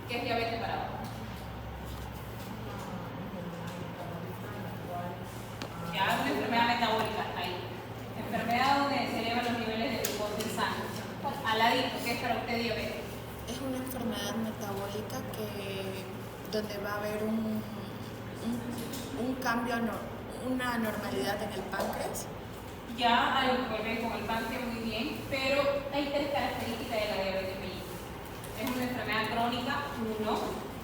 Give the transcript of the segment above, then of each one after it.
¿Qué es diabetes para vos? Ya, una enfermedad metabólica, ahí. Enfermedad donde se elevan los niveles de glucosa en sangre. Al ladito, ¿qué es para usted diabetes? Es una enfermedad metabólica donde va a haber un cambio, una anormalidad en el páncreas. Ya hay un problema con el páncreas, muy bien, pero hay tres características de la diabetes mellitus. Es una enfermedad crónica, 1,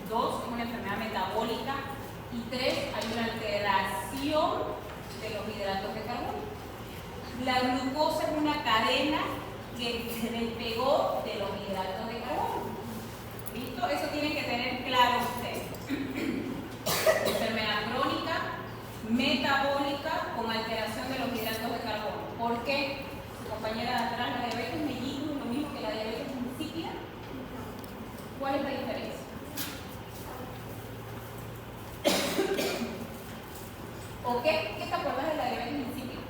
2, es una enfermedad metabólica y 3, hay una alteración de los hidratos de carbono. La glucosa es una cadena que se despegó de los hidratos de carbono. ¿Listo? Eso tienen que tener claro ustedes. Enfermedad crónica, metabólica con alteración de los hidratos de carbono. ¿Por qué? Su compañera de atrás, la diabetes mellitus es lo mismo que la diabetes insípida. ¿Cuál es la diferencia? ¿O qué te acuerdas de la diabetes insípida?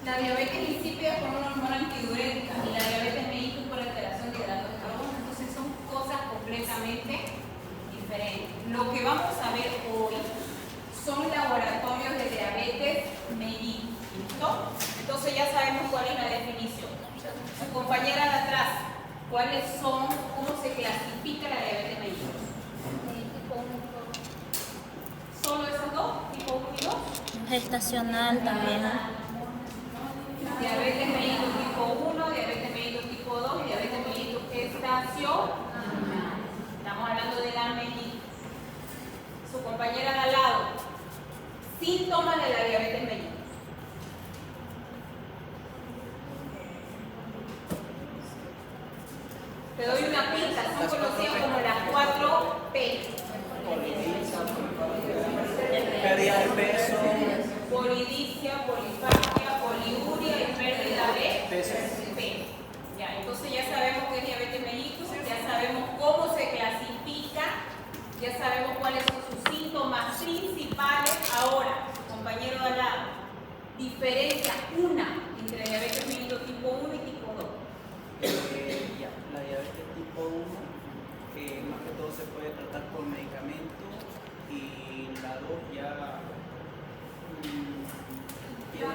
La diabetes insípida es por una hormona antidiurética y la diabetes mellitus por alteración de hidratos de carbono. Entonces son cosas completamente diferentes. Lo que vamos a ver hoy son laboratorios de diabetes mellitus. ¿Listo? Entonces ya sabemos cuál es la definición. Su compañera de atrás, ¿cuáles son, cómo se clasifica la diabetes mellitus? ¿Solo esos dos? ¿Tipo 1 y 2? Gestacional también. Diabetes mellitus tipo 1, diabetes mellitus tipo 2 y diabetes mellitus gestacional. Estamos hablando de la mellitus. Su compañera de al lado. Síntomas de la diabetes mellitus. Te doy una pista, son conocidas como las 4 P. Pérdida de peso. Polidipsia, polifagia, poliuria y pérdida de Peso. peso. Ya, entonces ya sabemos qué es diabetes mellitus, ya sabemos cómo se clasifica, ya sabemos cuáles son sus síntomas principales. Ahora, compañero de al lado, diferencia una entre diabetes mellitus tipo 1 y tipo 2. La diabetes tipo 1, más que todo se puede tratar con medicamentos, y la 2 ya tiene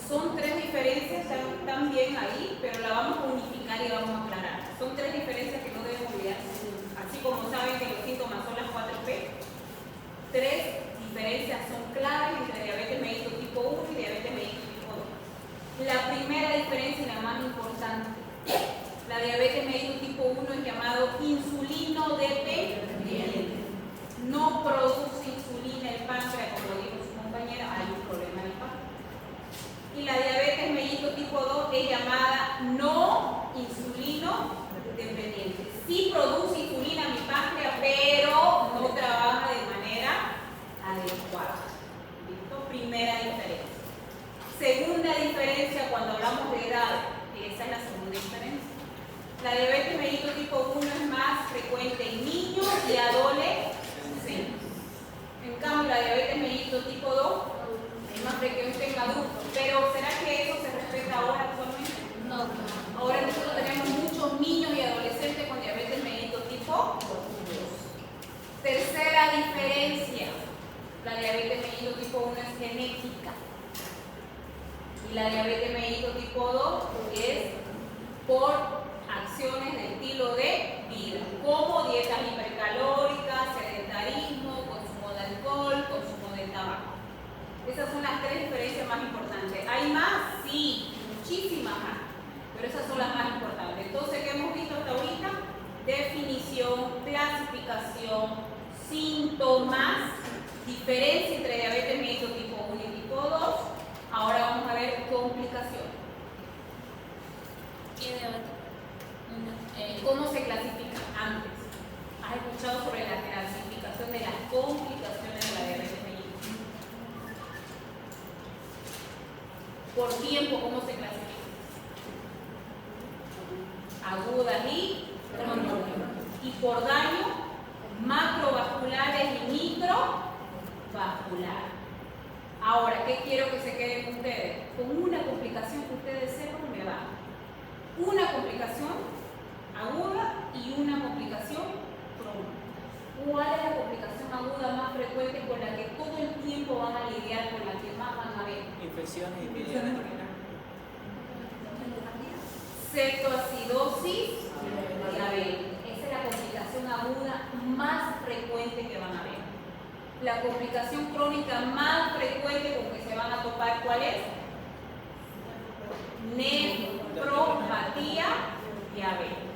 Son tres diferencias, están bien ahí, pero la vamos a unificar y la vamos a aclarar. Son tres diferencias que no deben olvidar. Así como saben que los síntomas son las 4P, tres diferencias son claves entre diabetes mellitus tipo 1 y diabetes mellitus tipo 2. La primera diferencia y la más importante, la diabetes mellitus tipo 1 es llamado insulino dependiente. No produce insulina el páncreas, como dijo su compañera, hay un problema en el páncreas. Y la diabetes mellitus tipo 2 es llamada no insulino dependiente. Sí produce insulina mi páncreas, pero no trabaja de manera adecuada. ¿Listo? Primera diferencia. Segunda diferencia, cuando hablamos de edad, esa es la segunda diferencia. La diabetes mellitus tipo 1 es más frecuente en niños y adolescentes. En cambio, la diabetes mellitus tipo 2 es más frecuente en adultos. Pero ¿será que eso se respeta ahora actualmente? No. Ahora nosotros tenemos muchos niños y adolescentes con diabetes mellitus tipo 2. Tercera diferencia, la diabetes mellitus tipo 1 es genética. Y la diabetes mellitus tipo 2 es por acciones de estilo de vida, como dietas hipercalóricas, sedentarismo, consumo de alcohol, consumo de tabaco. Esas son las tres diferencias más importantes. ¿Hay más? Sí, muchísimas más, pero esas son las más importantes. Entonces, ¿qué hemos visto hasta ahorita? Definición, clasificación, síntomas, diferencia entre diabetes mellitus tipo 1 y tipo 2. Ahora vamos a ver complicaciones. ¿Qué diabetes? ¿Cómo se clasifica antes? ¿Has escuchado sobre la clasificación de las complicaciones de la diabetes mellitus? Por tiempo, ¿cómo se clasifica? agudas y crónicas. Y por daño, macrovasculares y microvasculares. Ahora, ¿qué quiero que se queden ustedes? Con una complicación que ustedes sepan me va. Una complicación aguda y una complicación crónica. ¿Cuál es la complicación aguda más frecuente con la que todo el tiempo van a lidiar, con la que más van a ver? Infecciones y epidemias. Cetoacidosis diabética. Esa es la complicación aguda más frecuente que van a ver. La complicación crónica más frecuente con que se van a topar, ¿cuál es? Nefropatía diabética.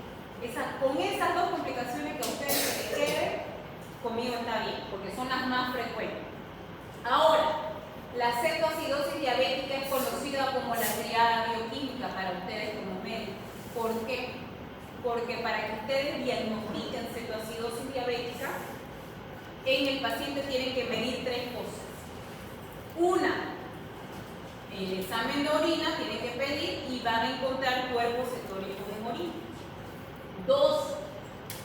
Con esas dos complicaciones que a ustedes se les queden, conmigo está bien, porque son las más frecuentes. Ahora, la cetoacidosis diabética es conocida como la triada bioquímica para ustedes como médicos. ¿Por qué? Porque para que ustedes diagnostiquen cetoacidosis diabética, en el paciente tienen que medir tres cosas. Una, el examen de orina tienen que pedir y van a encontrar cuerpos cetónicos en orina. Dos,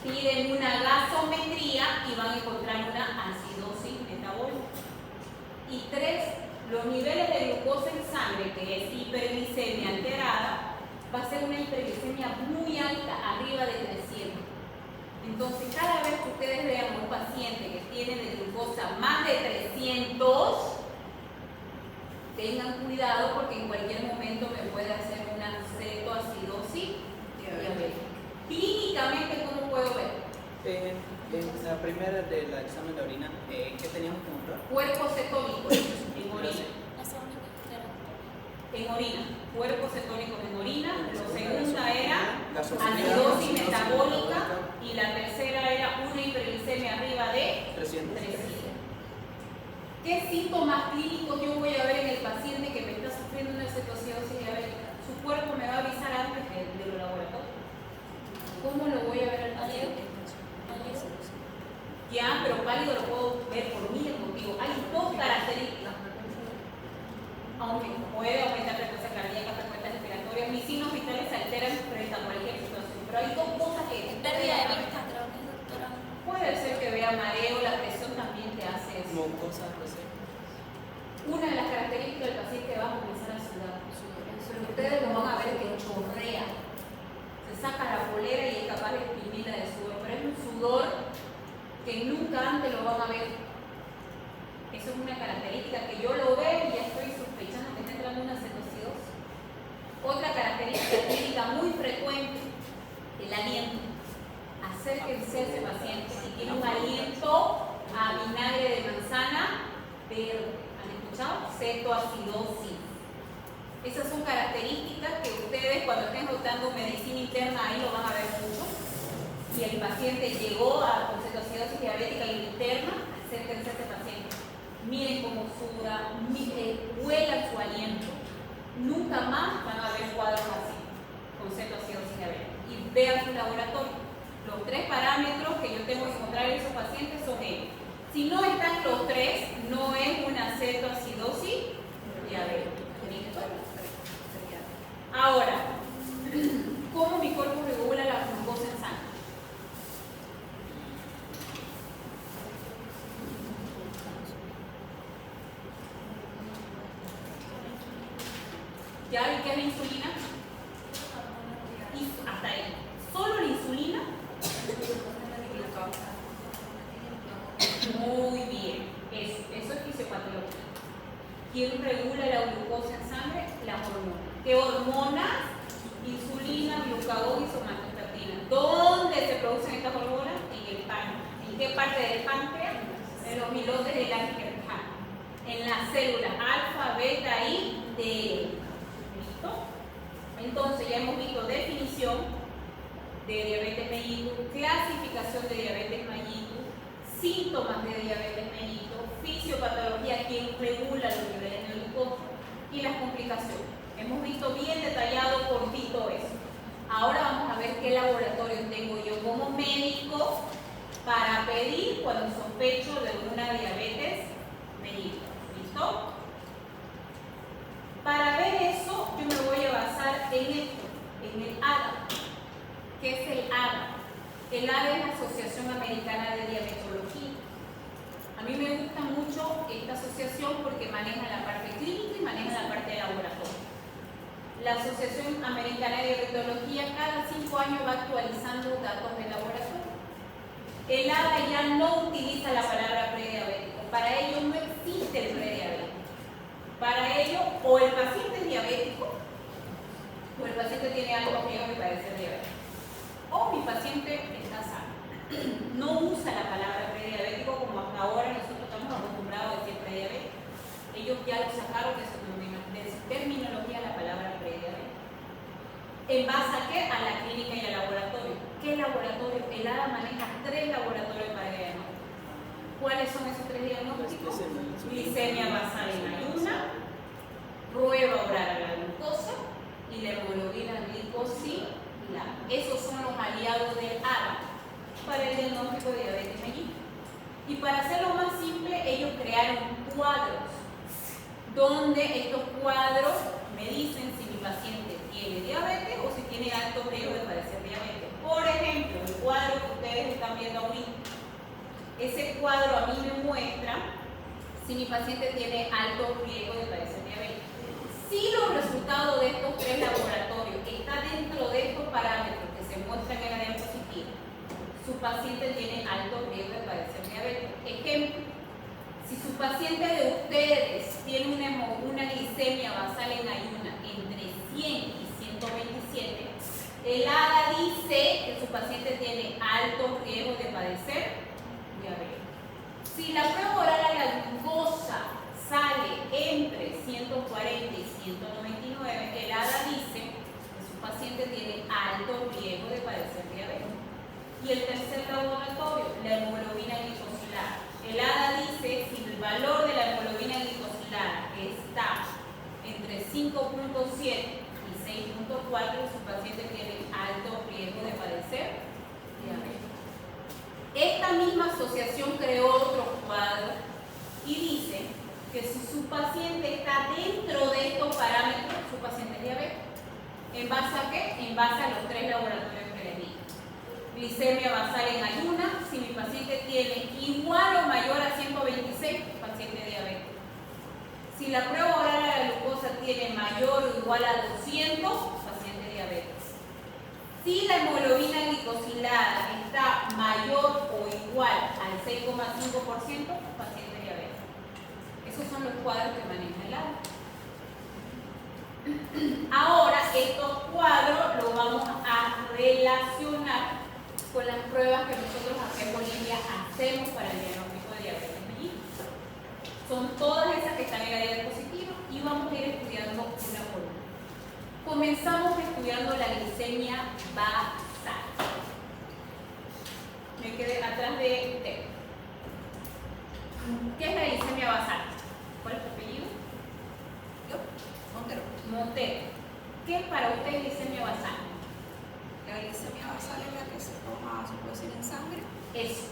piden una gasometría y van a encontrar una acidosis metabólica. Y tres, los niveles de glucosa en sangre, que es hiperglicemia alterada, va a ser una hiperglicemia muy alta, arriba de 300. Entonces, cada vez que ustedes vean a un paciente que tiene de glucosa más de 300, tengan cuidado porque en cualquier momento me puede hacer una cetoacidosis diabética. Clínicamente, ¿cómo puedo ver? En la primera del examen de orina, ¿qué teníamos que mostrar? Cuerpo cetónico en orina. En orina, cuerpo cetónico en orina. La segunda era acidosis metabólica y la tercera era una hiperglicemia arriba de 300. ¿Qué síntomas clínicos yo voy a ver en el paciente que me está sufriendo una cetoacidosis diabética? Su cuerpo me va a avisar antes de los laboratorios. ¿Cómo lo voy a ver al paciente? Ya, pero pálido lo puedo ver por miles de motivos. Hay dos características. Aunque puede aumentar la frecuencia cardíaca, frecuencias respiratorias, mis signos vitales se alteran frente a cualquier situación. Pero hay dos cosas que Pérdida de vista, creo que doctora. puede ser que vea mareo, la presión también te hace eso. Mucosa, presión. Una de las características del paciente va a comenzar a sudar. Pero ustedes lo van a ver que chorrea. Se saca la polera y es capaz de exprimirla de sudor. Pero es un sudor que nunca antes lo van a ver. Eso es una característica que yo lo veo y ya estoy sospechando que está entrando una cetoacidosis. Otra característica clínica muy frecuente, el aliento. Acérquense a ese paciente si tiene un aliento a vinagre de manzana verde. ¿Han escuchado? Cetoacidosis. Esas son características que ustedes cuando estén rotando medicina interna ahí lo van a ver mucho. Si el paciente llegó con cetoacidosis diabética interna, acérquense a ese paciente. Miren cómo suda, huelan su aliento. Nunca más van a ver cuadros así, con cetoacidosis diabética. Y vean su laboratorio. Los tres parámetros que yo tengo que encontrar en esos pacientes son ellos. Si no están los tres, no es una cetoacidosis diabética. Ahora, ¿cómo mi cuerpo regula la glucosa en sangre? ¿Ya vi qué es la insulina? Hasta ahí. Solo la insulina. Muy bien. Eso es fisiopatología. ¿Quién regula la glucosa en sangre? Las hormonas. ¿Qué hormonas? Insulina, glucagón y somatostatina. ¿Dónde se producen estas hormonas? En el páncreas. ¿En qué parte del páncreas? En los milotes del Langerhans. En las células alfa, beta y D. ¿Listo? Entonces ya hemos visto definición de diabetes mellitus, clasificación de diabetes mellitus, síntomas de diabetes mellitus, fisiopatología, quien regula los niveles de glucosa y las complicaciones. Hemos visto bien detallado, cortito eso. Ahora vamos a ver qué laboratorio tengo yo como médico para pedir cuando sospecho de una diabetes mellitus. ¿Listo? Para ver eso, yo me voy a basar en esto, en el ADA. ¿Qué es el ADA? El ADA es la Asociación Americana de Diabetología. A mí me gusta mucho esta asociación porque maneja la parte clínica y maneja la parte de laboratorio. La Asociación Americana de Diabetología cada 5 años va actualizando datos de laboratorio. El ADA ya no utiliza la palabra prediabético. Para ello no existe el prediabético. Para ello, o el paciente es diabético, o el paciente tiene algo riesgo de padecer diabetes. O mi paciente está sano. No usa la palabra prediabético como hasta ahora nosotros estamos acostumbrados a decir prediabético. Ellos ya lo sacaron de su terminología la palabra prediabético. ¿En base a qué? A la clínica y al laboratorio. ¿Qué laboratorio? El ADA maneja 3 laboratorios para diagnóstico. ¿Cuáles son esos 3 diagnósticos? Glicemia basal en ayuna, prueba oral a la glucosa y la hemoglobina glicosilada. Esos son los aliados del ADA para el diagnóstico de diabetes mellitus. Y para hacerlo más simple, ellos crearon cuadros, donde estos cuadros me dicen si mi paciente tiene diabetes o si tiene alto riesgo de padecer diabetes. Por ejemplo, el cuadro que ustedes están viendo ahorita, ese cuadro a mí me muestra si mi paciente tiene alto riesgo de padecer diabetes. Si los resultados de estos 3 laboratorios están dentro de estos parámetros que se muestran en la diapositiva, su paciente tiene alto riesgo de padecer diabetes. Ejemplo, si su paciente de ustedes tiene una glicemia basal en ayuna entre 100 y 127, el ADA dice que su paciente tiene alto riesgo de padecer diabetes. Si la prueba oral a la glucosa sale entre 140 y 199, el ADA dice que su paciente tiene alto riesgo de padecer diabetes. Y el tercer laboratorio, la hemoglobina glicosilada. El ADA dice si el valor de la hemoglobina glicosilada está entre 5.7 y 6.4, su paciente tiene alto riesgo de padecer diabetes. Esta misma asociación creó otro cuadro y dice que si su paciente está dentro de estos parámetros, su paciente es diabético. ¿En base a qué? En base a los 3 laboratorios que les dije. Glicemia basal en ayuna, si mi paciente tiene igual o mayor a 126, paciente diabético. Si la prueba oral a la glucosa tiene mayor o igual a 200, paciente diabético. Si la hemoglobina glicosilada está mayor o igual al 6,5%, paciente diabético. Esos son los cuadros que maneja el ADA. Ahora, estos cuadros los vamos a relacionar con las pruebas que nosotros aquí en Bolivia hacemos para el diagnóstico de diabetes mellitus. Son todas esas que están en la diapositiva y vamos a ir estudiando una por una. Comenzamos estudiando la glicemia basal. Me quedé atrás de usted. ¿Qué es la glicemia basal? ¿Cuál es tu apellido? Yo, Montero. Montero. ¿Qué es para usted glicemia basal? La glicemia basal es la que se toma, se puede decir, en sangre. Eso.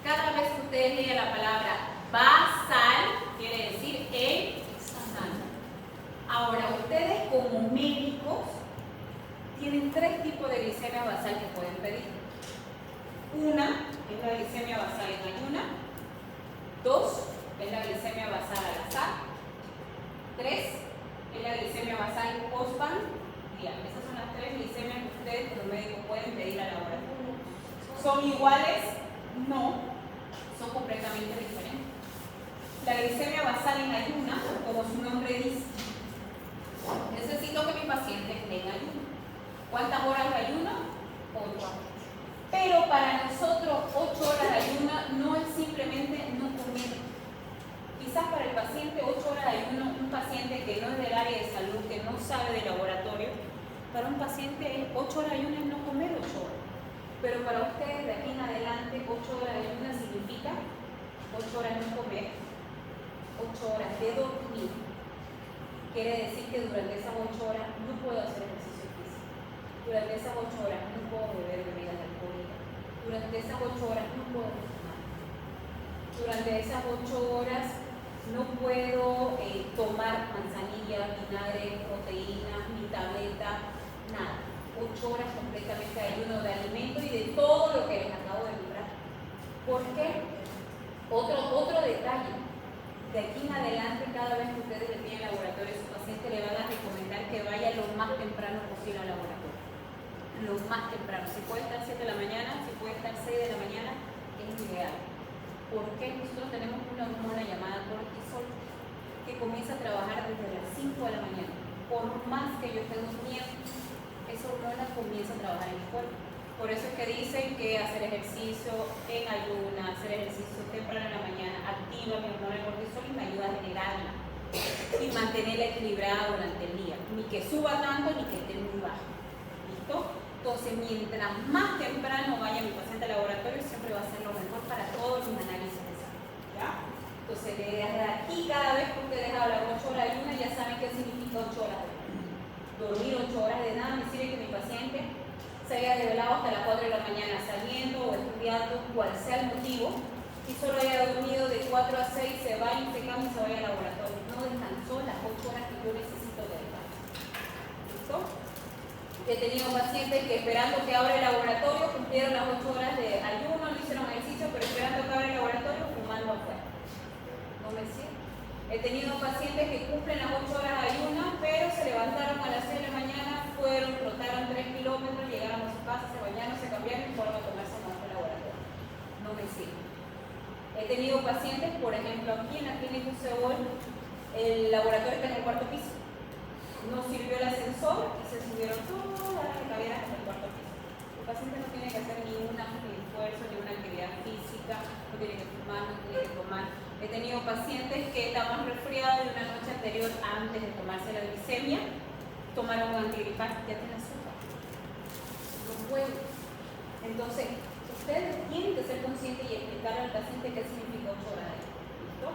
Cada vez que ustedes lean la palabra basal, quiere decir en sangre. Ahora, ustedes como médicos tienen 3 tipos de glicemia basal que pueden pedir. Una es la glicemia basal en ayuna. 2 es la glicemia basal al azar. 3 es la glicemia basal postprandial. Esas son las 3 glicemias que ustedes como médicos pueden pedir al laboratorio. ¿Son iguales? No, son completamente diferentes. La glicemia basal en ayuna, como su nombre dice, necesito que mi paciente esté en ayuno. ¿Cuántas horas de ayuno? 8 horas. Pero para nosotros 8 horas de ayuno no es simplemente no comer. Quizás para el paciente 8 horas de ayuno, un paciente que no es del área de salud, que no sabe de laboratorio, para un paciente 8 horas de ayuno es no comer 8 horas. Pero para ustedes de aquí en adelante 8 horas de ayuno significa 8 horas no comer, 8 horas de dormir. Quiere decir que durante esas 8 horas no puedo hacer ejercicio físico. Durante esas 8 horas no puedo beber bebidas alcohólicas. Durante esas 8 horas no puedo fumar. Durante esas 8 horas no puedo tomar manzanilla, vinagre, proteína, ni tableta, nada. 8 horas completamente de ayuno de alimento y de todo lo que les acabo de nombrar. ¿Por qué? Otro detalle. De aquí en adelante, cada vez que ustedes le piden laboratorio a su paciente, le van a recomendar que vaya lo más temprano posible al laboratorio. Lo más temprano. Si puede estar 7 de la mañana, si puede estar 6 de la mañana, es ideal. Porque nosotros tenemos una hormona llamada cortisol que comienza a trabajar desde las 5 de la mañana. Por más que yo esté durmiendo, esa hormona comienza a trabajar en el cuerpo. Por eso es que dicen que hacer ejercicio en ayuna, hacer ejercicio temprano en la mañana, activa mi hormona de cortisol y me ayuda a generarla y mantenerla equilibrada durante el día. Ni que suba tanto ni que esté muy bajo. ¿Listo? Entonces, mientras más temprano vaya mi paciente al laboratorio, siempre va a ser lo mejor para todos mis análisis de sangre. ¿Ya? Entonces, desde aquí, cada vez que ustedes hablan 8 horas de ayuno, ya saben qué significa 8 horas de ayuno. Dormir 8 horas de nada me sirve que mi paciente se haya desvelado hasta las 4 de la mañana saliendo o estudiando, cual sea el motivo, y solo haya dormido de 4 a 6, se vaya, se cambia y se vaya al laboratorio. No descansó las 8 horas que yo necesito de descanso. ¿Listo? He tenido pacientes que esperando que abra el laboratorio cumplieron las 8 horas de ayuno, no hicieron ejercicio, pero esperando que abra el laboratorio fumando afuera. No me sirve. He tenido pacientes que cumplen las 8 horas de ayuno, pero se levantaron a las 6 de la mañana, fueron, trotaron 3 kilómetros, llegaron a su casa, se bañaron, se cambiaron y fueron a tomarse un al laboratorio. No me sirve. He tenido pacientes, por ejemplo, aquí en la clínica UCEBOL, el laboratorio está en el 4.º piso. No sirvió el ascensor y se subieron todas las escaleras hasta el 4.º piso. El paciente no tiene que hacer ningún esfuerzo, ninguna actividad física, no tiene que fumar, no tiene que tomar. He tenido pacientes que estaban resfriados y una noche anterior, antes de tomarse la glicemia, tomaron un antigripal, ya tiene azúcar. No puede. Entonces, ustedes tienen que ser conscientes y explicarle al paciente qué significa 8 horas de ayuno. ¿Listo?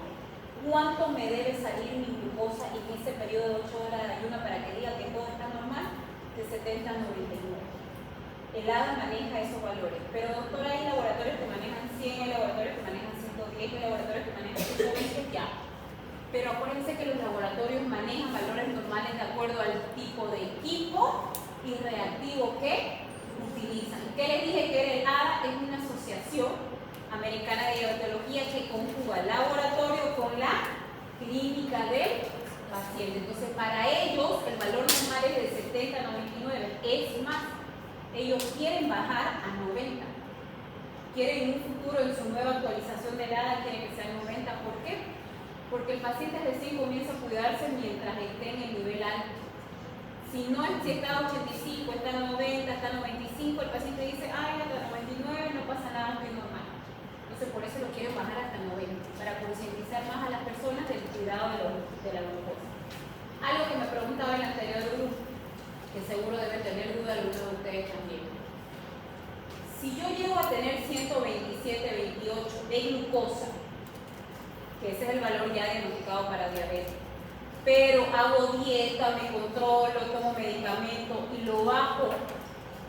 ¿Cuánto me debe salir mi glucosa en ese periodo de 8 horas de ayuno para que diga que todo está normal? De 70 a 99. El ADA maneja esos valores, pero doctora, hay laboratorios que manejan 100, hay laboratorios que manejan 110, hay laboratorios que manejan 120, ya. Pero acuérdense que los laboratorios manejan valores normales de acuerdo al tipo de equipo y reactivo que utilizan. ¿Qué les dije que era el ADA? Es una asociación americana de diabetología que conjuga el laboratorio con la clínica del paciente. Entonces, para ellos, el valor normal es de 70 a 99. Es más, ellos quieren bajar a 90. Quieren en un futuro, en su nueva actualización del ADA, quieren que sea 90. ¿Por qué? Porque el paciente recién comienza a cuidarse mientras esté en el nivel alto. Si está a 85, está a 90, está a 95, el paciente dice, ay, hasta 99 no pasa nada, estoy normal. Entonces, por eso lo quieren bajar hasta 90, para concientizar más a las personas del cuidado de la glucosa. Algo que me preguntaba en el anterior grupo, que seguro deben tener duda algunos de ustedes también. Si yo llego a tener 127, 28 de glucosa, que ese es el valor ya diagnosticado para diabetes, pero hago dieta, me controlo, tomo medicamento y lo bajo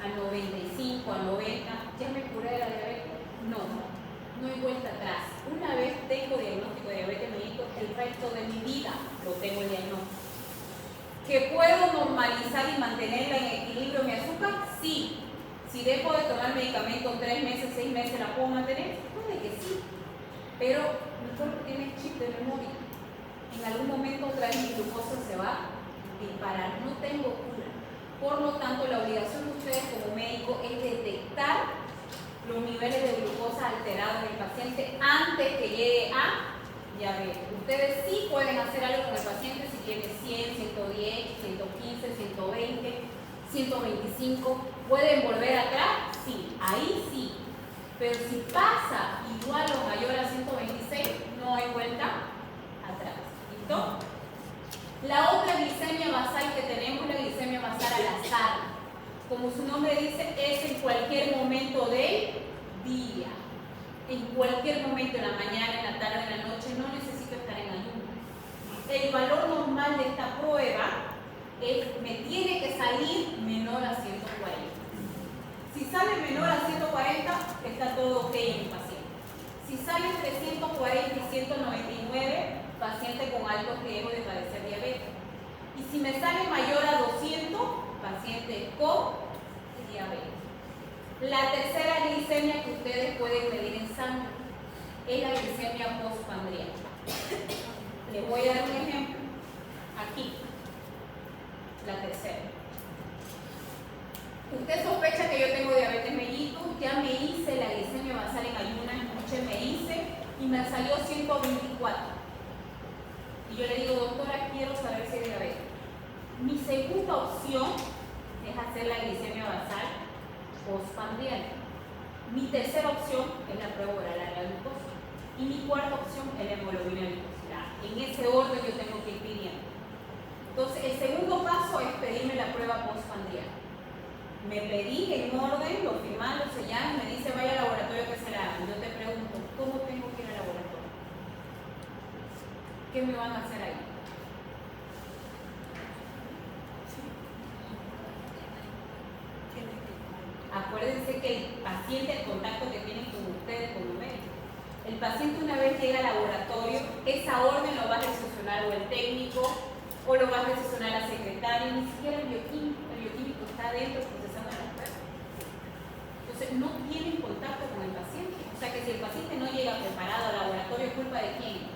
a 95, a 90, ¿ya me curé de la diabetes? No hay vuelta atrás. Una vez tengo diagnóstico de diabetes mellitus, el resto de mi vida lo tengo el diagnóstico. ¿Que puedo normalizar y mantenerla en equilibrio mi azúcar? Sí. Si dejo de tomar medicamento 3 meses, 6 meses, ¿la puedo mantener? Puede que sí. Pero mi cuerpo tiene chip de memoria. En algún momento otra vez mi glucosa se va a disparar. No tengo cura. Por lo tanto, la obligación de ustedes como médicos es detectar los niveles de glucosa alterados en el paciente antes que llegue a diabetes. Ustedes sí pueden hacer algo con el paciente si tiene 100, 110, 115, 120, 125. ¿Pueden volver atrás? Sí, ahí sí. Pero si pasa igual o mayor a 126, no hay vuelta atrás. ¿Listo? La otra glicemia basal que tenemos es la glicemia basal al azar. Como su nombre dice, es en cualquier momento del día. En cualquier momento, en la mañana, en la tarde, en la noche, no necesito estar en ayuno. El valor normal de esta prueba es, me tiene que salir menor a 140. Si sale menor a 140, está todo ok en el paciente. Si sale entre 140 y 199, paciente con alto riesgo de padecer diabetes. Y si me sale mayor a 200, paciente con La tercera glicemia que ustedes pueden medir en sangre es la glicemia postprandial. Les voy a dar un ejemplo. Aquí, la tercera. Usted sospecha que yo tengo diabetes mellitus, ya me hice la glicemia basal en ayunas, anoche me hice y me salió 124. Y yo le digo, doctora, quiero saber si es diabetes. Mi segunda opción es hacer la glicemia basal postprandial. Mi tercera opción es la prueba oral a la glucosa. Y mi cuarta opción es la hemoglobina glicosilada. En ese orden yo tengo que ir pidiendo. Entonces, el segundo paso es pedirme la prueba postprandial. Me pedí en orden, lo firman, lo sellan, me dice vaya al laboratorio que se la hagan. Yo te pregunto, ¿cómo tengo que ir al laboratorio? ¿Qué me van a hacer ahí? Acuérdense que el paciente, el contacto que tienen con ustedes como médicos, el paciente una vez llega al laboratorio, esa orden lo va a recepcionar o el técnico o lo va a recepcionar la secretaria, ni siquiera el bioquímico está adentro procesando las pruebas. Entonces no tienen contacto con el paciente. O sea que si el paciente no llega preparado al laboratorio, ¿es culpa de quién?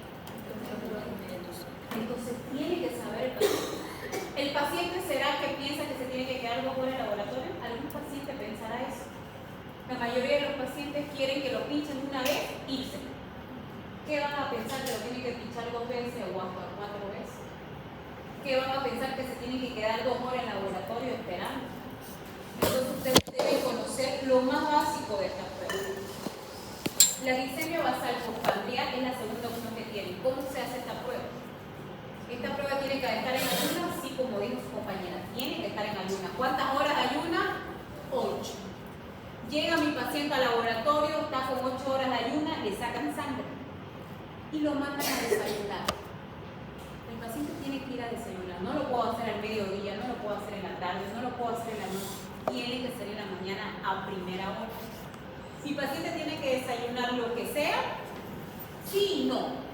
Entonces tiene que saber el paciente. ¿El paciente será que piensa que se tiene que quedar 2 horas en el laboratorio? Algún paciente pensará eso. La mayoría de los pacientes quieren que lo pinchen una vez y irse. ¿Qué van a pensar que lo tienen que pinchar 2 veces o hasta 4 veces? ¿Qué van a pensar que se tienen que quedar 2 horas en el laboratorio esperando? Entonces ustedes deben conocer lo más básico de esta prueba. La glicemia basal postprandial es la segunda opción que tienen. ¿Cómo se hace esta prueba? Esta prueba tiene que estar en ayunas, así como dijo su compañera, tiene que estar en ayunas. ¿Cuántas horas de ayunas? 8. Llega mi paciente al laboratorio, está con 8 horas de ayunas, le sacan sangre y lo mandan a desayunar. El paciente tiene que ir a desayunar, no lo puedo hacer al mediodía, no lo puedo hacer en la tarde, no lo puedo hacer en la noche, tiene que ser en la mañana a primera hora. Mi paciente tiene que desayunar lo que sea, sí y no.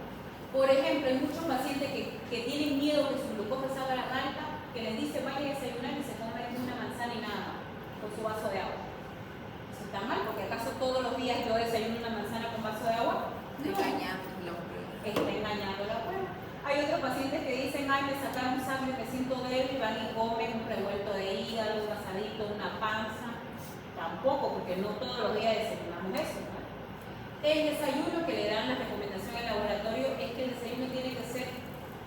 Por ejemplo, hay muchos pacientes que tienen miedo que su glucosa salga alta, que les dice vaya a desayunar y se comen una manzana y nada, con su vaso de agua. Eso está mal, porque acaso todos los días yo desayuno una manzana con vaso de agua. No. Está engañando la prueba. Hay otros pacientes que dicen, ay, me sacaron sangre, me siento débil, van y comen un revuelto de hígado, un asadito, una panza. Tampoco, porque no todos los días desayunamos eso, ¿no? El desayuno que le dan la recomendación al laboratorio es que el desayuno tiene que ser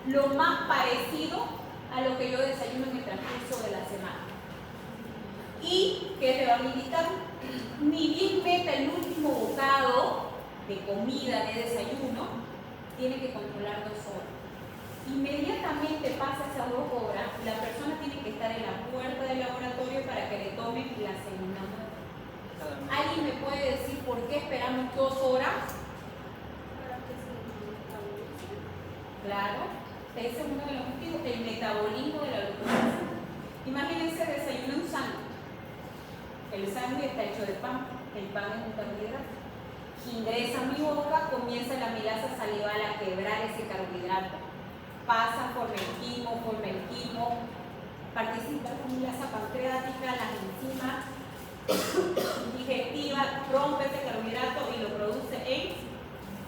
lo más parecido a lo que yo desayuno en el transcurso de la semana. Y que le van a indicar, ni bien meta el último bocado de comida, de desayuno, tiene que controlar 2 horas. Inmediatamente pasa esas 2 horas, la persona tiene que estar en la puerta del laboratorio para que le tomen la segunda muestra. ¿Alguien me puede decir por qué esperamos 2 horas? Claro, ese es uno de los motivos, el metabolismo de la glucosa. Imagínense desayuno un sándwich. El sándwich está hecho de pan, el pan es un carbohidrato. Ingresa a mi boca, comienza la amilasa salival a quebrar ese carbohidrato. Pasa por el quimo, participa la amilasa pancreática, las enzimas digestiva, rompe ese carbohidrato y lo produce en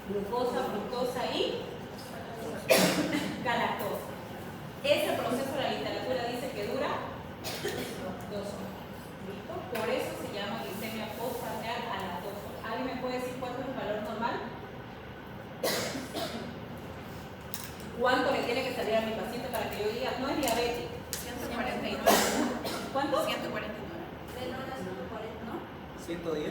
glucosa, fructosa y galactosa. Ese proceso la literatura dice que dura 2 horas. ¿Listo? Por eso se llama glicemia postprandial a las 2 horas. ¿Alguien me puede decir cuánto es el valor normal? ¿Cuánto le tiene que salir a mi paciente para que yo diga no es diabetes? 149. ¿Cuánto? 149. 110,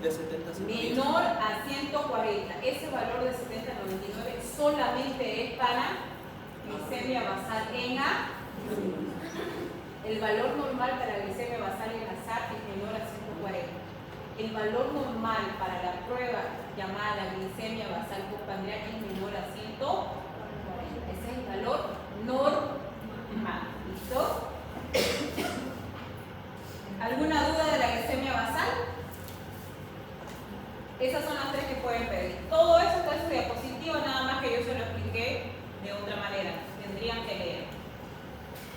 de 70 a 110. Menor a 140. Ese valor de 70 a 99 solamente es para glicemia basal en A. El valor normal para glicemia basal en azar es menor a 140. El valor normal para la prueba llamada glicemia basal postprandial es menor a 140. Ese es el valor normal. ¿Listo? ¿Alguna duda de la glicemia basal? Esas son las 3 que pueden pedir. Todo eso está en su diapositiva, nada más que yo se lo expliqué de otra manera. Tendrían que leer.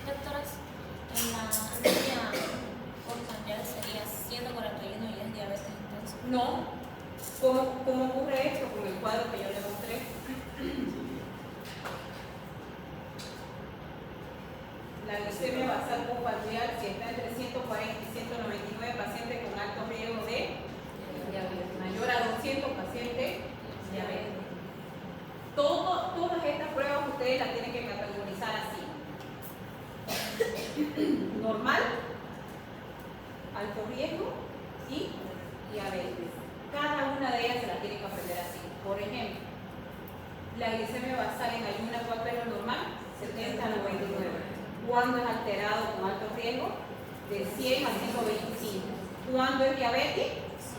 Doctoras, en la glicemia postprandial sería 141 No. ¿Cómo ocurre esto? Con el cuadro que yo le mostré. La glicemia basal postprandial, si está entre 140 y 199 pacientes con alto riesgo de diabetes, mayor a 200 pacientes diabéticos. Todas estas pruebas ustedes las tienen que categorizar así: normal, alto riesgo y diabetes. Cada una de ellas se la tienen que aprender así. Por ejemplo, la glicemia basal en ayunas, ¿cuánto es lo normal? 70 a 99. ¿Cuándo es alterado con alto riesgo? De 100 a 125. ¿Cuándo es diabetes?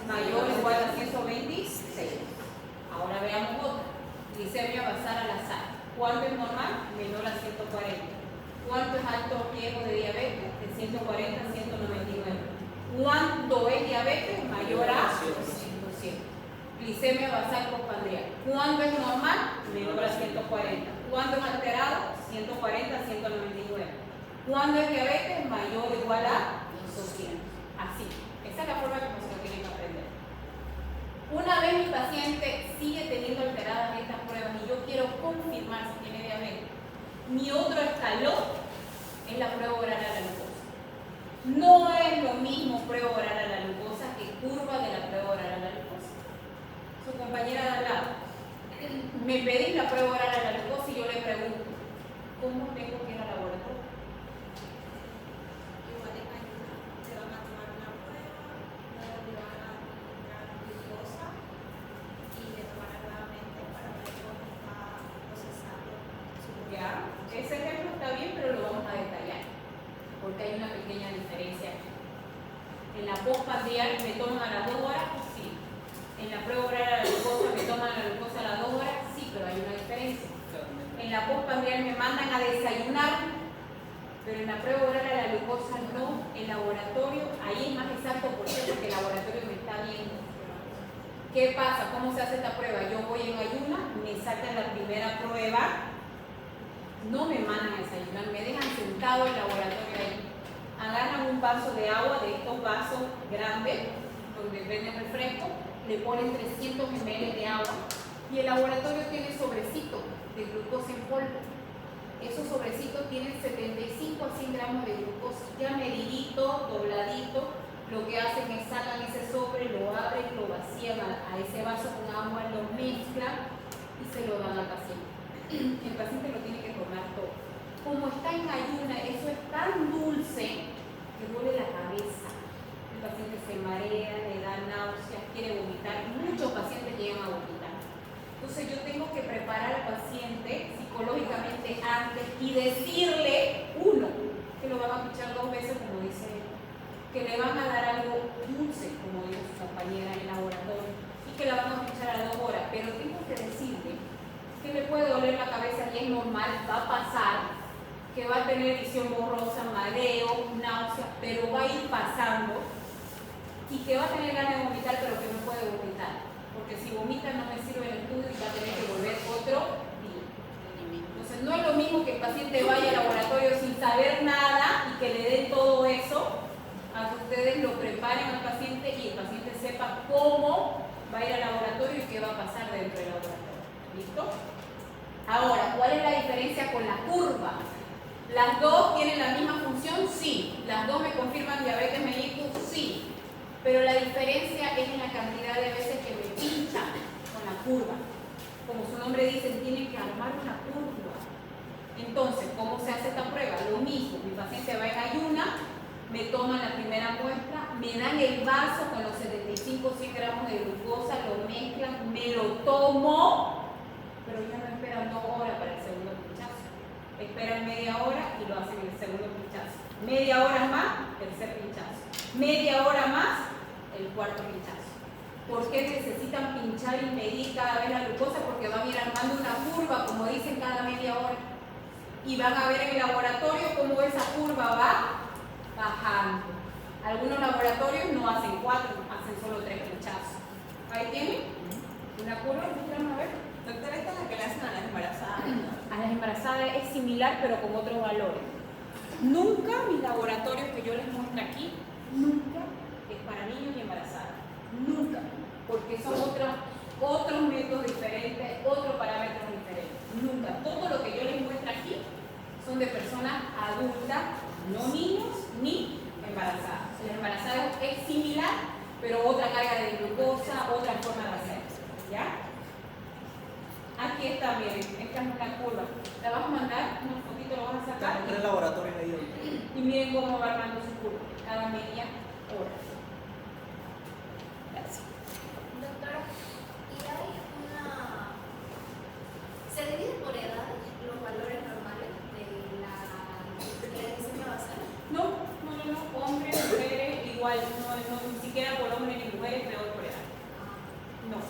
Mayor o igual a 126. Ahora veamos otra. Glicemia basal al azar. ¿Cuándo es normal? Menor a 140. ¿Cuánto es alto riesgo de diabetes? De 140 a 199. ¿Cuánto es diabetes? Mayor a 100. Glicemia basal postprandial. ¿Cuándo es normal? Menor a 140. ¿Cuándo es alterado? 140 a 199. ¿Cuándo es diabetes? Mayor o igual a 200. Así. Esa es la forma como se lo tienen que aprender. Una vez mi paciente sigue teniendo alteradas estas pruebas y yo quiero confirmar si tiene diabetes, mi otro escalón es la prueba oral a la glucosa. No es lo mismo prueba oral a la glucosa que curva de la prueba oral a la glucosa. Su compañera de al lado, me pedís la prueba oral a la glucosa y yo le pregunto, ¿cómo tengo que ir al laboratorio? Igual en ayuda, se van a tomar una prueba, luego le van a tomar glucosa y le tomarán nuevamente para ver cómo está procesando su Ya, ese ejemplo está bien, pero lo vamos a detallar, porque hay una pequeña diferencia aquí. En la postprandial me toman a las 2 horas, sí. En la prueba oral a la glucosa me toman la glucosa a las 2 horas, sí, pero hay una diferencia. En la postprandial me mandan a desayunar, pero en la prueba oral a la glucosa no. El laboratorio, ahí es más exacto, ¿por qué? Porque el laboratorio me está viendo. ¿Qué pasa? ¿Cómo se hace esta prueba? Yo voy en ayuna, me sacan la primera prueba, no me mandan a desayunar, me dejan sentado el laboratorio ahí. Agarran un vaso de agua, de estos vasos grandes, donde venden refresco, le ponen 300 ml de agua y el laboratorio tiene sobrecito de glucosa en polvo. Esos sobrecitos tienen 75 a 100 gramos de glucosa, ya medidito, dobladito. Lo que hacen es sacan ese sobre, lo abren, lo vacían a ese vaso con agua, lo mezclan y se lo dan al paciente. El paciente lo tiene que tomar todo. Como está en ayuna, eso es tan dulce que duele la cabeza. El paciente se marea, le da náuseas, quiere vomitar. Muchos pacientes llegan a vomitar. Entonces yo tengo que preparar al paciente psicológicamente antes y decirle, uno, que lo van a escuchar 2 veces, como dice él, que le van a dar algo dulce, como dijo su compañera en el laboratorio, y que la van a escuchar a 2 horas. Pero tengo que decirle que le puede doler la cabeza y es normal, va a pasar, que va a tener visión borrosa, mareo, náuseas, pero va a ir pasando y que va a tener ganas de vomitar, pero que no puede vomitar, porque si vomita no me sirve el estudio y va a tener que volver otro día. Entonces no es lo mismo que el paciente vaya al laboratorio sin saber nada y que le den todo eso, a que ustedes lo preparen al paciente y el paciente sepa cómo va a ir al laboratorio y qué va a pasar dentro del laboratorio. ¿Listo? Ahora, ¿cuál es la diferencia con la curva? ¿Las dos tienen la misma función? Sí. ¿Las dos me confirman diabetes mellitus? Sí. Pero la diferencia es en la cantidad de veces que me pinchan con la curva. Como su nombre dice, tienen que armar una curva. Entonces, ¿cómo se hace esta prueba? Lo mismo, mi paciente va en ayuna, me toman la primera muestra, me dan el vaso con los 75 100 gramos de glucosa, lo mezclan, me lo tomo, pero ya no esperan 2 horas para el segundo pinchazo. Esperan media hora y lo hacen el segundo pinchazo. Media hora más, tercer pinchazo. Media hora más, el cuarto pinchazo. ¿Por qué necesitan pinchar y medir cada vez la glucosa? Porque van a ir armando una curva, como dicen, cada media hora. Y van a ver en el laboratorio cómo esa curva va bajando. Algunos laboratorios no hacen 4, hacen solo 3 pinchazos. Ahí tienen una curva, ¿me a ver? Doctora, esta es la que le hacen a las embarazadas, ¿no? A las embarazadas es similar, pero con otros valores. Nunca mis laboratorios que yo les muestro aquí, nunca es para niños y embarazadas. Nunca, porque son otros métodos diferentes, otros parámetros diferentes. Nunca. Todo lo que yo les muestro aquí son de personas adultas, no niños ni embarazadas. Las embarazadas es similar, pero otra carga de glucosa, otra forma de hacer. ¿Ya? Aquí está, miren, esta es una curva. La vas a mandar, unos fotitos lo vas a sacar. Tengo 3 laboratorios ahí. Y miren cómo va armando su curva, cada media hora. Gracias. Doctora, ¿y hay una... ¿Se dividen por edades los valores normales de la glicemia basal? No, hombres, mujeres, igual, ni siquiera por hombres ni mujeres, peor por edad. No.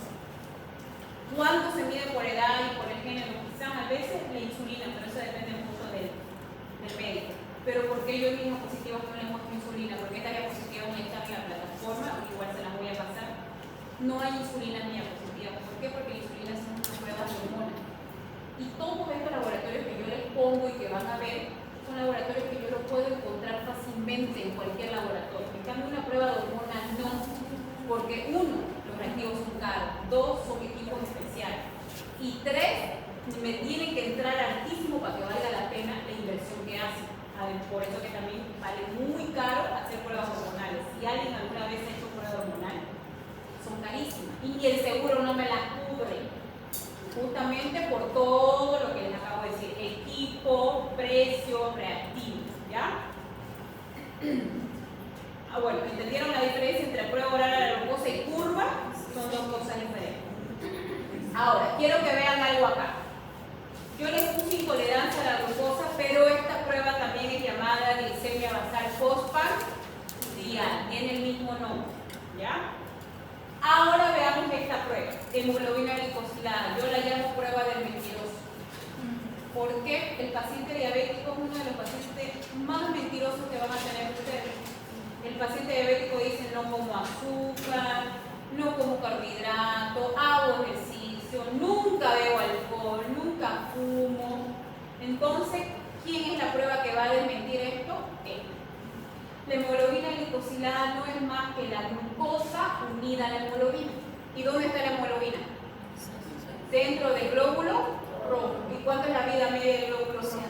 ¿Cuánto se mide por edad y por el género? Quizás a veces la insulina, pero eso depende mucho del médico. Pero ¿por qué yo en mis diapositivas no le muestro insulina? Porque esta diapositiva voy a echar en la plataforma, igual se las voy a pasar. No hay insulina en mi diapositiva. ¿Por qué? Porque la insulina son unas pruebas de hormonas. Y todos estos laboratorios que yo les pongo y que van a ver, son laboratorios que yo los puedo encontrar fácilmente en cualquier laboratorio. En cambio, una prueba de hormonas no. Porque uno, los reactivos son caros. Dos, son equipos especiales. Y tres, me tienen que entrar altísimo para que valga la pena la inversión que hacen. Por eso que también vale muy caro hacer pruebas hormonales. Si alguien alguna vez ha hecho pruebas hormonales, son carísimas. Y el seguro no me las cubre. Justamente por todo lo que les acabo de decir. Equipo, precio, reactivo. ¿Ya? Bueno, ¿entendieron la diferencia entre prueba oral a la glucosa y curva? Son dos cosas diferentes. Ahora, quiero que vean algo acá. Yo les puse intolerancia a la glucosa, pero esta prueba también es llamada glicemia basal postprandial. Tiene el mismo nombre. ¿Ya? Ahora veamos esta prueba, hemoglobina glicosilada. Yo la llamo prueba del mentiroso. Porque el paciente diabético es uno de los pacientes más mentirosos que van a tener ustedes. El paciente diabético dice no como azúcar, no como carbohidratos, hago ejercicio, nunca bebo alcohol, nunca fumo. Entonces, ¿quién es la prueba que va a desmentir esto? La hemoglobina glicosilada no es más que la glucosa unida a la hemoglobina. ¿Y dónde está la hemoglobina? Dentro del glóbulo rojo. ¿Y cuánto es la vida media del glóbulo rojo?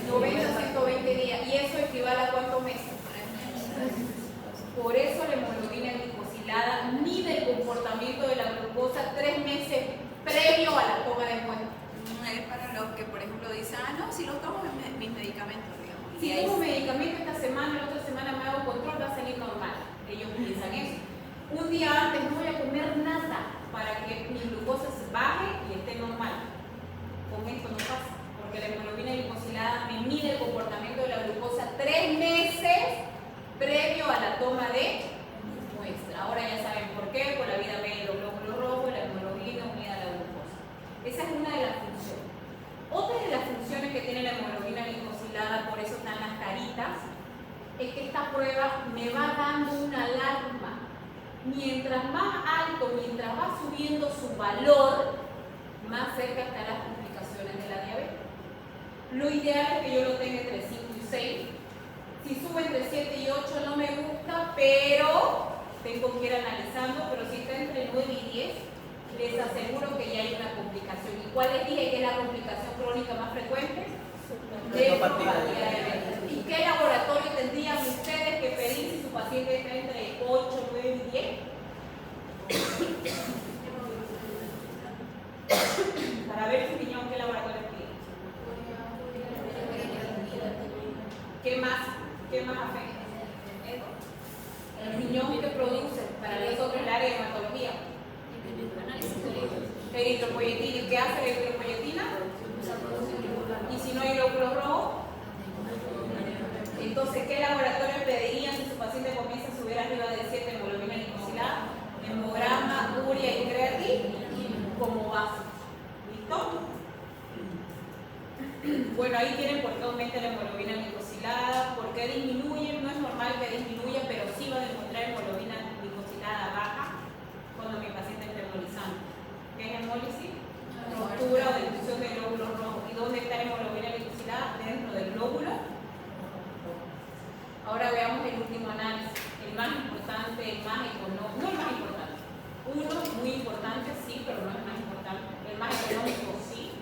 90 a 120 días. ¿Y eso equivale a cuántos meses? Por eso la hemoglobina glicosilada mide el comportamiento de la glucosa 3 meses previo a la toma de muestra. Es para los que, por ejemplo, dicen, si los tomo mis medicamentos, digamos. Si tomo medicamento esta semana, la otra semana me hago control, va a salir normal. Ellos piensan eso. Un día antes no voy a comer nada para que mi glucosa se baje y esté normal. Con esto no pasa, porque la hemoglobina glicosilada me mide el comportamiento de la glucosa 3 meses previo a la toma de muestra. Ahora ya saben por qué, por la vida media de los glóbulos rojos, la hemoglobina unida a la glucosa. Esa es una de las funciones. Otra de las funciones que tiene la hemoglobina glicosilada, por eso están las caritas, es que esta prueba me va dando una alarma. Mientras más alto, mientras va subiendo su valor, más cerca están las complicaciones de la diabetes. Lo ideal es que yo lo tenga entre 5 y 6. Si sube entre 7 y 8 no me gusta, pero tengo que ir analizando, pero si está entre 9 y 10, les aseguro que ya hay una complicación. ¿Y cuál les dije que es la complicación crónica más frecuente? Nefropatía diabética. ¿Y qué laboratorio tendrían ustedes que pedir si su paciente está entre 8, 9 y 10? Para ver su riñón, ¿qué laboratorio pide? ¿Qué más? ¿Qué más afecta? El riñón que produce para nosotros el área de hematología. Eritropoyetina. ¿Qué hace la eritropoyetina? Y si no hay glóbulos rojos, entonces, ¿qué laboratorio pedirían si su paciente comienza a subir arriba de 7 hemoglobina glicosilada? Hemograma, urea y creatina como base. ¿Listo? Bueno, ahí tienen por qué aumenta la hemoglobina glicosilada, por qué disminuye. No es normal que disminuya, pero sí va a demostrar hemoglobina glicosilada baja cuando mi paciente esté hemolizando. ¿Qué es hemólisis? Ruptura o difusión de glóbulos rojos. ¿Y dónde está la hemoglobina glicosilada? Dentro del glóbulo. Ahora veamos el último análisis, el más importante, el más económico, no el más importante, Uno muy importante, sí, pero no es el más importante. El más económico, sí,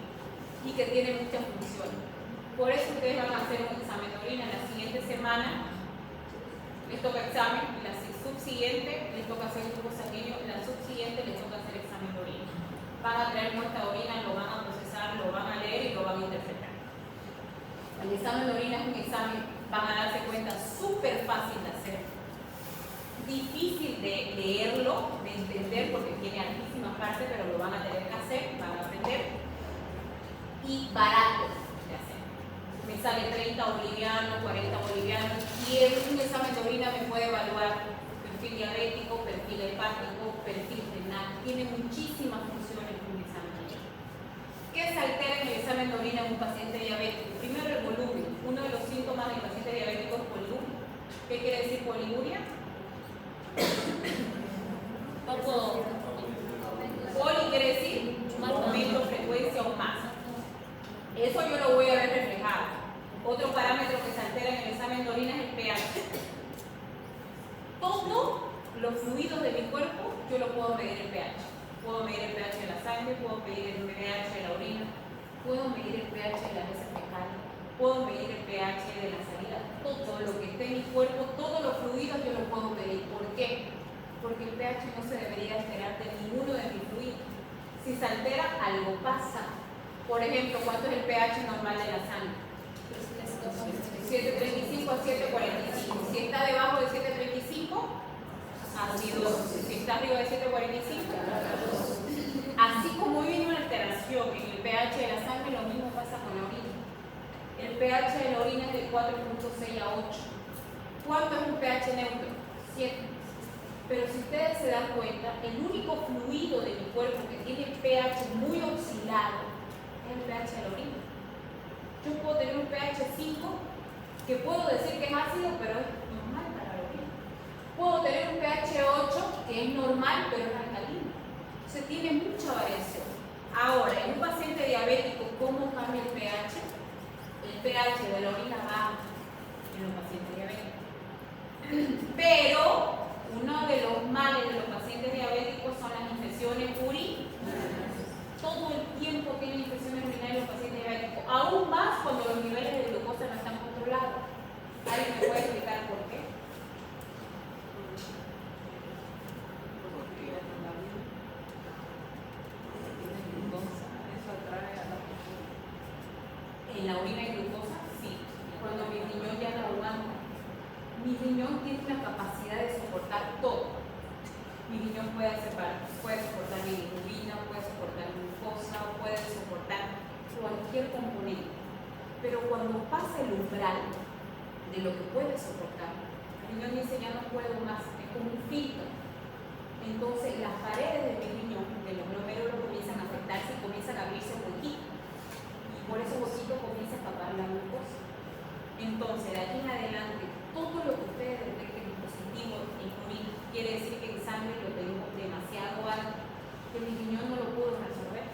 y que tiene muchas funciones. Por eso ustedes van a hacer un examen de orina. En la siguiente semana les toca examen, en la subsiguiente les toca hacer grupo sanguíneo, en la subsiguiente les toca hacer examen de orina. Van a traer muestra de orina, lo van a procesar, lo van a leer y lo van a interpretar. El examen de orina es un examen, van a darse cuenta, súper fácil de hacer, difícil de leerlo, de entender, porque tiene altísimas partes, pero lo van a tener que hacer, van a aprender, y barato de hacer. Me sale 30 bolivianos, 40 bolivianos, y un examen de orina me puede evaluar perfil diabético, perfil hepático, perfil renal, tiene muchísimas funciones un examen de orina. ¿Qué se altera en el examen de orina en un paciente diabético? Primero, el volumen. Uno de los síntomas del paciente diabético es poliuria. ¿Qué quiere decir poliuria? Poli quiere decir aumento, frecuencia o masa. Eso yo lo voy a ver reflejado. Otro parámetro que se altera en el examen de orina es el pH. Todos los fluidos de mi cuerpo yo lo puedo medir el pH. Puedo medir el pH de la sangre, puedo medir el pH de la orina, puedo medir el pH de la heces fecales, puedo medir el pH de la salida. Todo lo que esté en mi cuerpo, todos los fluidos yo lo puedo medir. ¿Por qué? Porque el pH no se debería alterar de ninguno de mis fluidos. Si se altera, algo pasa. Por ejemplo, ¿cuánto es el pH normal de la sangre? 735 a 745. Si está debajo de 735, acidosis. Si está arriba de 745, así como hay una alteración en el pH de la sangre, lo mismo pasa con la orina. El pH de la orina es de 4.6 a 8. ¿Cuánto es un pH neutro? 7. Pero si ustedes se dan cuenta, el único fluido de mi cuerpo que tiene pH muy oscilado es el pH de la orina. Yo puedo tener un pH 5, que puedo decir que es ácido, pero es normal para la orina. Puedo tener un pH 8, que es normal, pero es alcalino. Entonces tiene mucha variación. Ahora, en un paciente diabético, ¿cómo cambia el pH? El pH de la orina baja en los pacientes diabéticos. Pero uno de los males de los pacientes diabéticos son las infecciones urinarias. Todo el tiempo tienen infecciones urinarias los pacientes diabéticos, aún más cuando los niveles de glucosa no están controlados. ¿Alguien me puede explicar por qué? En la orina hay glucosa, sí. Cuando mi riñón ya no aguanta. Mi riñón tiene una capacidad de soportar todo. Mi riñón puede soportar bilirrubina, puede soportar glucosa, puede soportar cualquier componente. Pero cuando pasa el umbral de lo que puede soportar, el riñón dice ya no puedo más, es como un filtro. Entonces las paredes de mi riñón, de los glomérulos, comienzan a afectarse y comienzan a abrirse huequitos. Y por esos huequitos comienza a escapar la glucosa. Entonces de aquí en adelante, todo lo que ustedes detecten positivo en orina, quiere decir que en sangre lo tengo demasiado alto, que mi riñón no lo pudo resolver.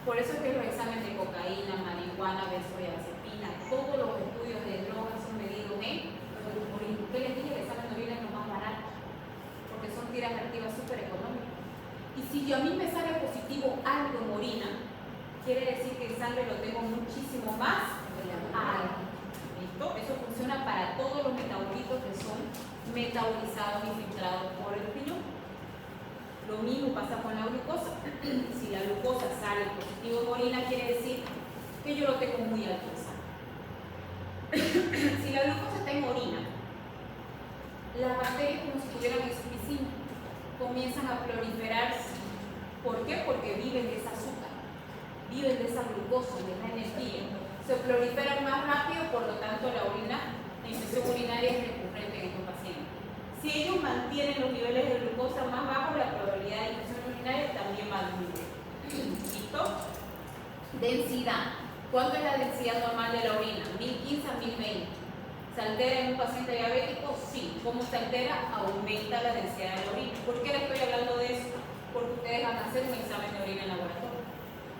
Por eso es que los exámenes de cocaína, marihuana, benzodiazepina, todos los estudios de drogas son medidos en orina. ¿Qué les dije? El examen de orina es lo más barato, porque son tiras reactivas súper económicas. Y si a mí me sale positivo algo en orina, quiere decir que en sangre lo tengo muchísimo más alto. ¿Listo? Eso funciona para todos los metabolitos que son metabolizados y filtrados por el riñón. Lo mismo pasa con la glucosa. Si la glucosa sale positivo en orina, quiere decir que yo lo tengo muy alto en sangre. Si la glucosa está en orina, las bacterias, como si estuvieran en su piscina, comienzan a proliferarse. ¿Por qué? Porque viven de ese azúcar, viven de esa glucosa, de esa energía. Se proliferan más rápido, por lo tanto la infección urinaria es recurrente en estos pacientes. Si ellos mantienen los niveles de glucosa más bajos, la probabilidad de infección urinaria también va a disminuir. ¿Listo? Densidad. ¿Cuánto es la densidad normal de la orina? 1015 a 1020. ¿Se altera en un paciente diabético? Sí. ¿Cómo se altera? Aumenta la densidad de la orina. ¿Por qué les estoy hablando de eso? Porque ustedes van a hacer un examen de orina en laboratorio.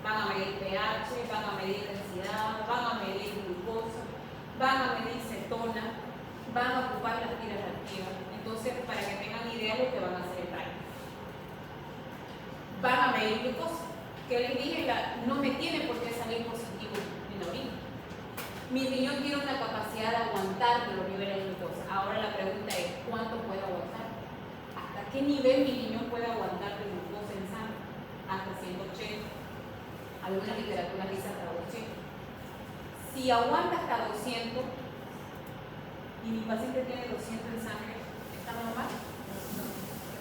Van a medir pH, van a medir densidad, van a medir glucosa, van a medir cetona, van a ocupar las tiras reactivas. Entonces, para que tengan idea de lo que van a hacer en práctica. van a medir glucosa. Que les dije, no me tiene por qué salir positivo en la orina. Mi riñón tiene una capacidad de aguantar los niveles de glucosa. Ahora la pregunta es, ¿cuánto puede aguantar? ¿Hasta qué nivel mi riñón puede aguantar de glucosa en sangre? Hasta 180. Algunas literaturas dicen hasta 200. Si aguanta hasta 200 y mi paciente tiene 200 en sangre, ¿está normal? No.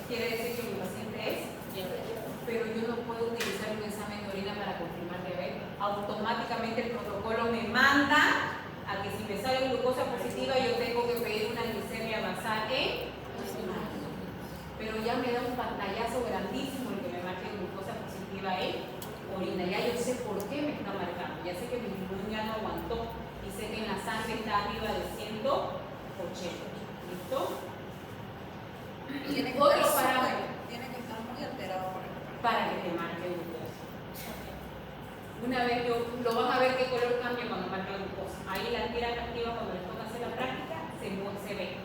Quiere decir que mi paciente es diabético. Pero yo no puedo utilizar un examen de orina para confirmar diabetes. Automáticamente el protocolo me manda a que si me sale glucosa positiva yo tengo que pedir una glicemia basal en orina. Pero ya me da un pantallazo grandísimo el que me marque glucosa positiva en orina. Ya yo sé por qué me está marcando. Ya sé que mi riñón ya no aguantó y sé que en la sangre está arriba de 180. ¿Listo? Tiene que Otro estar parámetro tiene que estar muy alterado para que te marque glucosa. Una vez lo van a ver qué color cambia cuando marca la glucosa. Ahí la tira activa cuando les toca hacer la práctica se ve.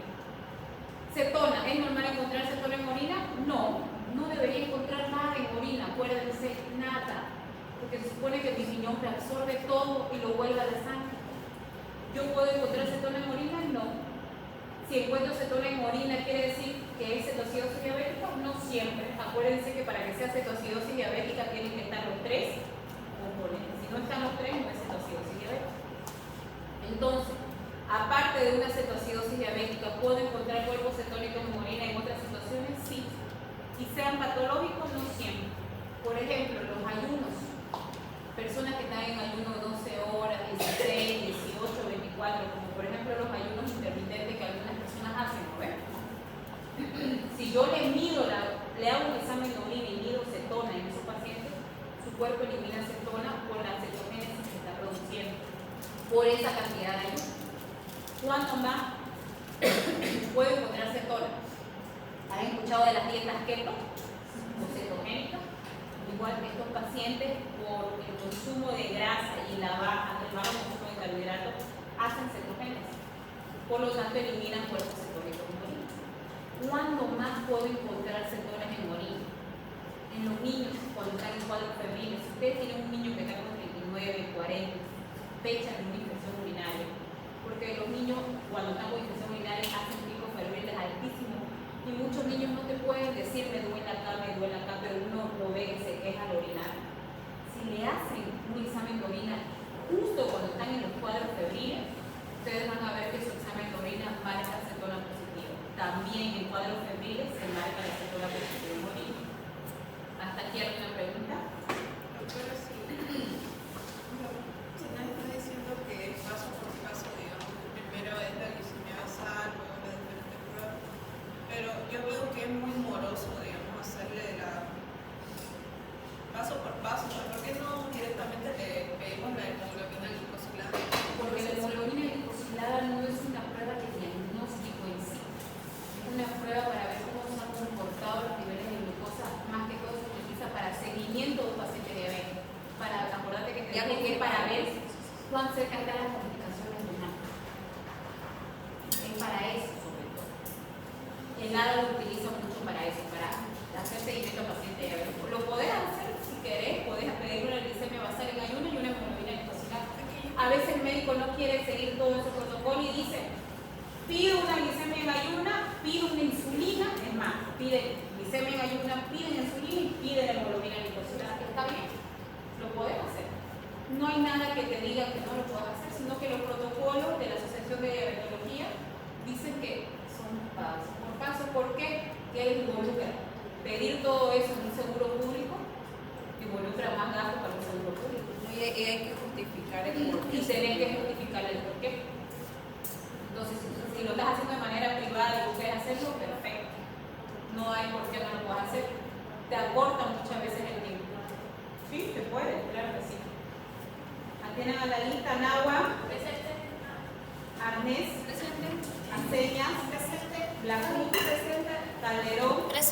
Cetona, ¿es normal encontrar cetona en orina? No, no debería encontrar nada en orina, acuérdense, nada. Porque se supone que mi riñón reabsorbe todo y lo vuelve a la sangre. ¿Yo puedo encontrar cetona en orina? No. Si encuentro cetona en orina, ¿quiere decir que es cetoacidosis diabética? No siempre. Acuérdense que para que sea cetoacidosis diabética tienen que estar los tres componentes. Si no están los tres, no es cetoacidosis diabética. Entonces, aparte de una cetoacidosis diabética, ¿puedo encontrar cuerpos cetónicos en orina en otras situaciones? Sí. Y sean patológicos, no siempre. Por ejemplo, los ayunos. Personas que están en ayuno 12 horas, 16, 18, 24, como por ejemplo los ayunos intermitentes que algunas personas hacen, ¿no ven? Si yo le hago un examen de orina y mido cetona en esos pacientes, su cuerpo elimina cetona por la cetogénesis que está produciendo, por esa cantidad de ayuno. ¿Cuánto más puedo encontrar cetona? ¿Han escuchado de las dietas keto o cetogénicas? Igual que estos pacientes, por el consumo de grasa y el bajo consumo de carbohidratos, hacen cetogénesis. Por lo tanto, eliminan cuerpos cetónicos en orina. ¿Cuándo más puedo encontrar cetonas en orina? En los niños, cuando están en cuadros febriles. Si ustedes tienen un niño que está con 39, 40, sospechan de una infección urinaria. Porque los niños, cuando están con infección urinaria, hacen picos febriles altísimos. Y muchos niños no te pueden decir me duele acá, pero uno lo ve que se queja al orinar. Si le hacen un examen de orina justo cuando están en los cuadros febriles, ustedes van a ver que su examen de orina marca cetona positiva. También en cuadros febriles se marca la cetona positiva en orina. ¿Hasta aquí alguna pregunta? Doctora, sí. Se nos está diciendo que paso por paso, digamos, primero es la glicemia basal, luego las diferentes pruebas, pero yo veo que es muy moroso, digamos, hacerle paso por paso. ¿Por qué no directamente le pedimos la hemoglobina glicosilada? Porque la hemoglobina glicosilada no es una prueba de diagnóstico en sí, es una prueba para ver cómo se han comportado los niveles de glucosa, más que todo se utiliza para seguimiento de un paciente diabético. Acordate que te dije que para ver cuán cerca están las complicaciones renales. Es para eso, sobre todo. El nada lo utiliza mucho para eso, para hacer seguimiento al paciente diabético. Lo podés hacer si querés, podés pedir una glicemia basal en ayuno y una hemoglobina glicosilada. A veces el médico no quiere seguir todo ese protocolo y dice, pido una glicemia en ayuna, pido una insulina, es más, pide glicemia en ayuna, piden insulina y piden hemoglobina glicosilada. Está bien, lo podés hacer. No hay nada que te diga que no lo puedas hacer, sino que los protocolos de la Asociación de Diabetología dicen que son paso por paso. ¿Por qué? Que involucra pedir todo eso en un seguro público, involucra más gastos para un seguro público. Y hay que justificar el porqué. Y tenés que justificar el porqué. Entonces, si lo estás haciendo de manera privada y quieres hacerlo, perfecto. No hay por qué no lo puedas hacer. Te acorta muchas veces el tiempo. Sí, se puede, claro que sí. Atienden a la lista Nahua, Presente. Arnés, Presente. Aceñas, Presente. Blacú, Calderón, Presente.